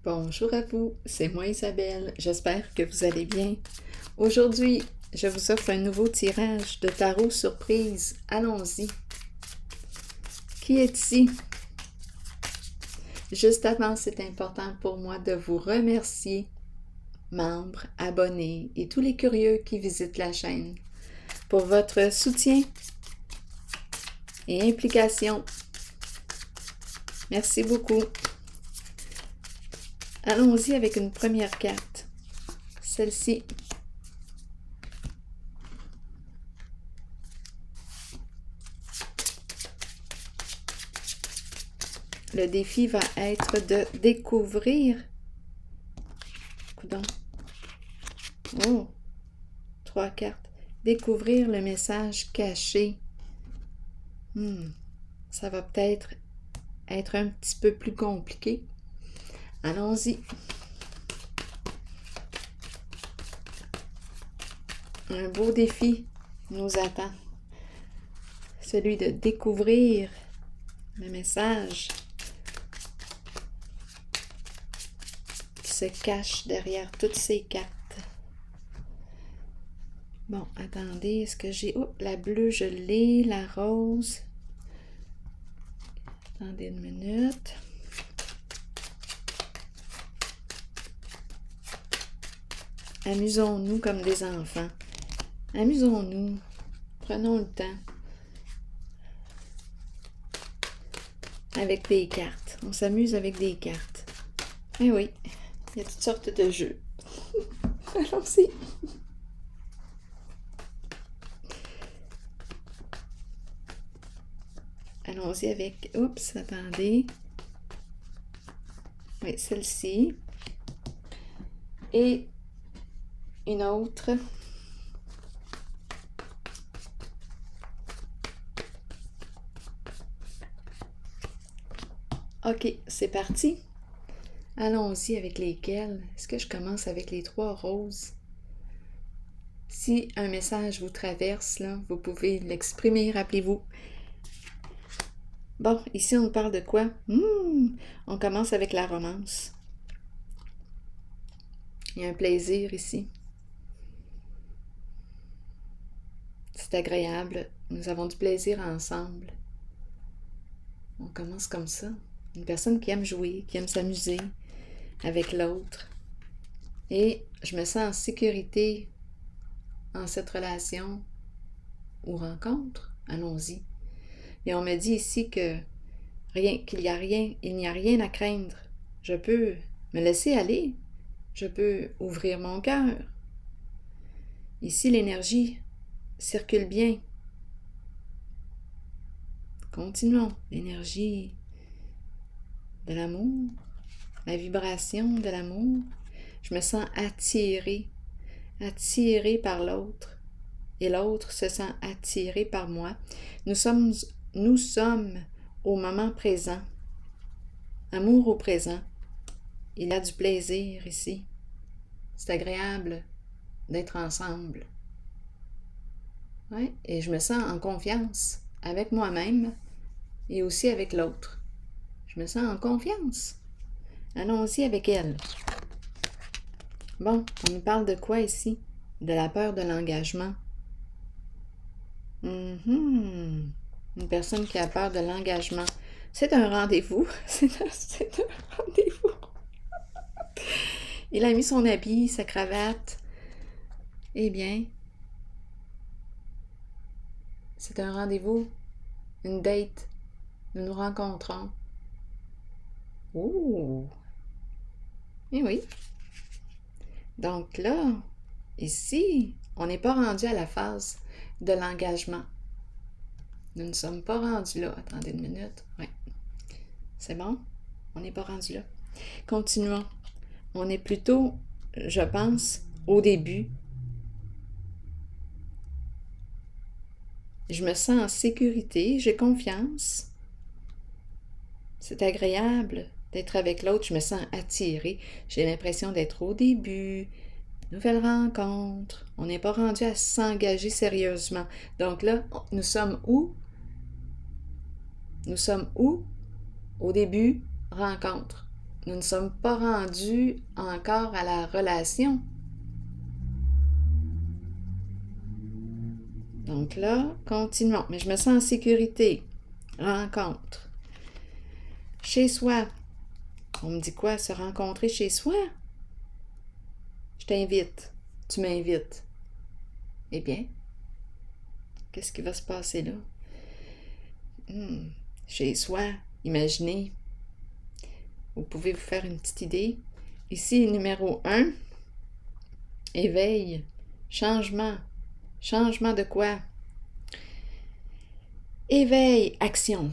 Bonjour à vous, c'est moi Isabelle, j'espère que vous allez bien. Aujourd'hui, je vous offre un nouveau tirage de tarot surprise. Allons-y. Qui est ici? Juste avant, c'est important pour moi de vous remercier, membres, abonnés et tous les curieux qui visitent la chaîne, pour votre soutien et implication. Merci beaucoup. Allons-y avec une première carte, celle-ci. Le défi va être de découvrir. Coudonc. Oh, 3 cartes. Découvrir le message caché. Ça va peut-être être un petit peu plus compliqué. Allons-y. Un beau défi nous attend. Celui de découvrir le message qui se cache derrière toutes ces cartes. Bon, attendez, est-ce que j'ai... Oh, la bleue, je l'ai, la rose. Attendez une minute. Amusons-nous comme des enfants. Amusons-nous. Prenons le temps. Avec des cartes. On s'amuse avec des cartes. Eh oui, il y a toutes sortes de jeux. Allons-y. Allons-y avec... Oups, attendez. Oui, celle-ci. Et une autre. OK, c'est parti. Allons-y avec lesquelles. Est-ce que je commence avec les 3 roses? Si un message vous traverse, là, vous pouvez l'exprimer, rappelez-vous. Bon, ici, on parle de quoi? On commence avec la romance. Il y a un plaisir ici. C'est agréable. Nous avons du plaisir ensemble. On commence comme ça. Une personne qui aime jouer, qui aime s'amuser avec l'autre. Et je me sens en sécurité en cette relation ou rencontre. Allons-y. Et on me dit ici que il n'y a rien à craindre. Je peux me laisser aller. Je peux ouvrir mon cœur. Ici, l'énergie circule bien. Continuons. L'énergie de l'amour, la vibration de l'amour. Je me sens attirée par l'autre. Et l'autre se sent attiré par moi. Nous sommes au moment présent. Amour au présent. Il y a du plaisir ici. C'est agréable d'être ensemble. Ouais, et je me sens en confiance avec moi-même et aussi avec l'autre. Je me sens en confiance. Allons-y avec elle. Bon, on nous parle de quoi ici? De la peur de l'engagement. Une personne qui a peur de l'engagement. C'est un rendez-vous. C'est un rendez-vous. Il a mis son habit, sa cravate. Eh bien, c'est un rendez-vous, une date. Nous nous rencontrons. Oh! Eh oui. Donc là, ici, on n'est pas rendu à la phase de l'engagement. Nous ne sommes pas rendus là. Attendez une minute. Oui. C'est bon? On n'est pas rendu là. Continuons. On est plutôt, je pense, au début. Je me sens en sécurité, j'ai confiance. C'est agréable d'être avec l'autre, je me sens attirée. J'ai l'impression d'être au début. Nouvelle rencontre. On n'est pas rendu à s'engager sérieusement. Donc là, nous sommes où? Nous sommes où? Au début, rencontre. nous ne sommes pas rendus encore à la relation. Donc là, continuons. Mais je me sens en sécurité. Rencontre. Chez soi. On me dit quoi? Se rencontrer chez soi? Je t'invite. Tu m'invites. Eh bien, qu'est-ce qui va se passer là? Chez soi, imaginez. Vous pouvez vous faire une petite idée. Ici, numéro 1, éveil, changement. Changement de quoi? Éveil, action.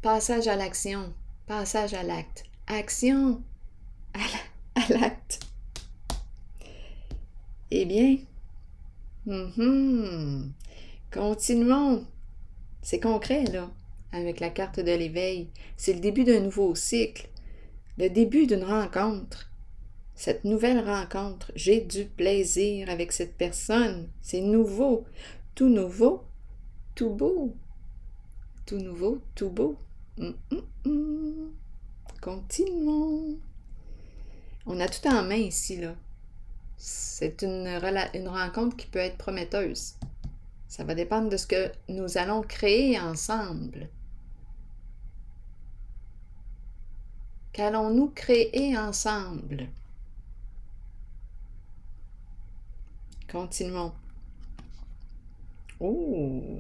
Passage à l'action. Passage à l'acte. Action à l'acte. Eh bien, continuons. C'est concret, là, avec la carte de l'éveil. C'est le début d'un nouveau cycle, le début d'une rencontre. Cette nouvelle rencontre, j'ai du plaisir avec cette personne. C'est nouveau, tout beau. Tout nouveau, tout beau. Continuons. On a tout en main ici, là. C'est une rencontre qui peut être prometteuse. Ça va dépendre de ce que nous allons créer ensemble. Qu'allons-nous créer ensemble? Continuons. Oh!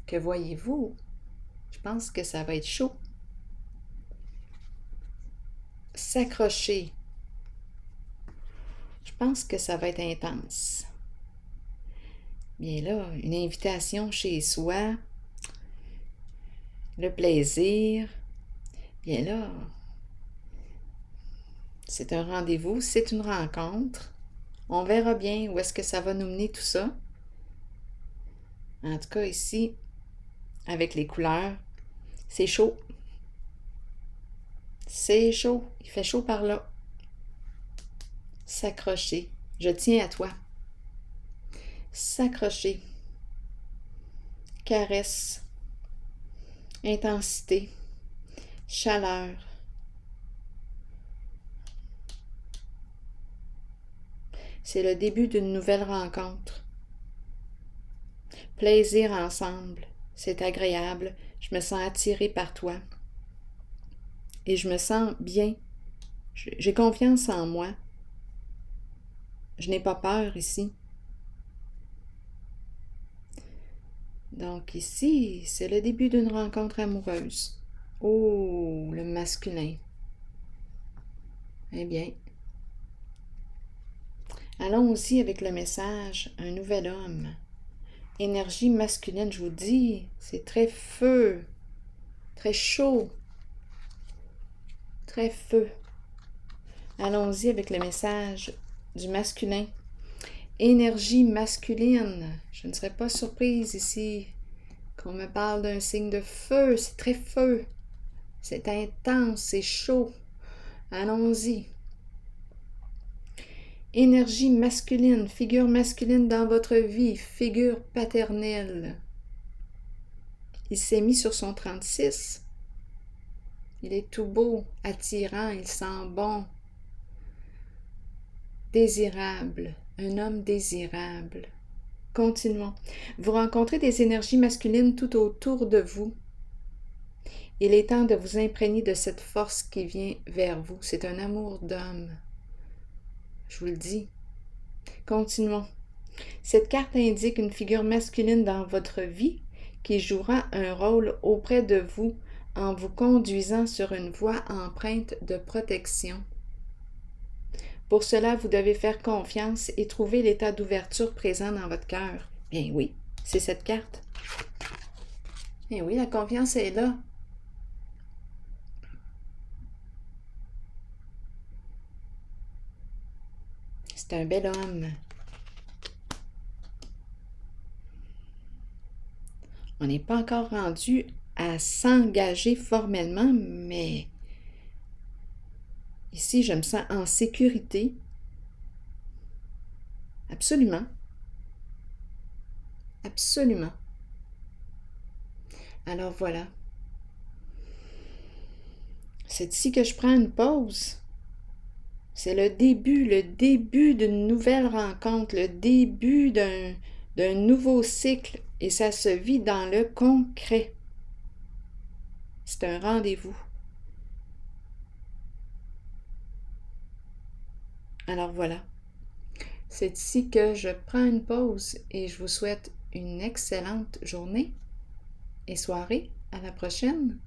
Que voyez-vous? Je pense que ça va être chaud. S'accrocher. Je pense que ça va être intense. Bien là, une invitation chez soi, le plaisir. Bien là, c'est un rendez-vous, c'est une rencontre. On verra bien où est-ce que ça va nous mener tout ça. En tout cas, ici, avec les couleurs, c'est chaud. C'est chaud. Il fait chaud par là. S'accrocher. Je tiens à toi. S'accrocher. Caresse. Intensité. Chaleur. C'est le début d'une nouvelle rencontre. Plaisir ensemble. C'est agréable. Je me sens attirée par toi. Et je me sens bien. J'ai confiance en moi. Je n'ai pas peur ici. Donc ici, c'est le début d'une rencontre amoureuse. Oh, le masculin. Eh bien, allons-y avec le message, un nouvel homme. Énergie masculine, je vous dis, c'est très feu, très chaud, très feu. Allons-y avec le message du masculin. Énergie masculine. Je ne serais pas surprise ici qu'on me parle d'un signe de feu. C'est très feu. C'est intense, c'est chaud. Allons-y. Énergie masculine, figure masculine dans votre vie, figure paternelle. Il s'est mis sur son 36. Il est tout beau, attirant, il sent bon. Désirable, un homme désirable. Continuons. Vous rencontrez des énergies masculines tout autour de vous. Il est temps de vous imprégner de cette force qui vient vers vous. C'est un amour d'homme. Je vous le dis. Continuons. Cette carte indique une figure masculine dans votre vie qui jouera un rôle auprès de vous en vous conduisant sur une voie empreinte de protection. Pour cela, vous devez faire confiance et trouver l'état d'ouverture présent dans votre cœur. Bien oui, c'est cette carte. Bien oui, la confiance est là. C'est un bel homme. On n'est pas encore rendu à s'engager formellement, mais ici, je me sens en sécurité. Absolument. Absolument. Alors voilà. c'est ici que je prends une pause. C'est le début d'une nouvelle rencontre, le début d'un nouveau cycle, et ça se vit dans le concret. C'est un rendez-vous. Alors voilà, c'est ici que je prends une pause et je vous souhaite une excellente journée et soirée. À la prochaine!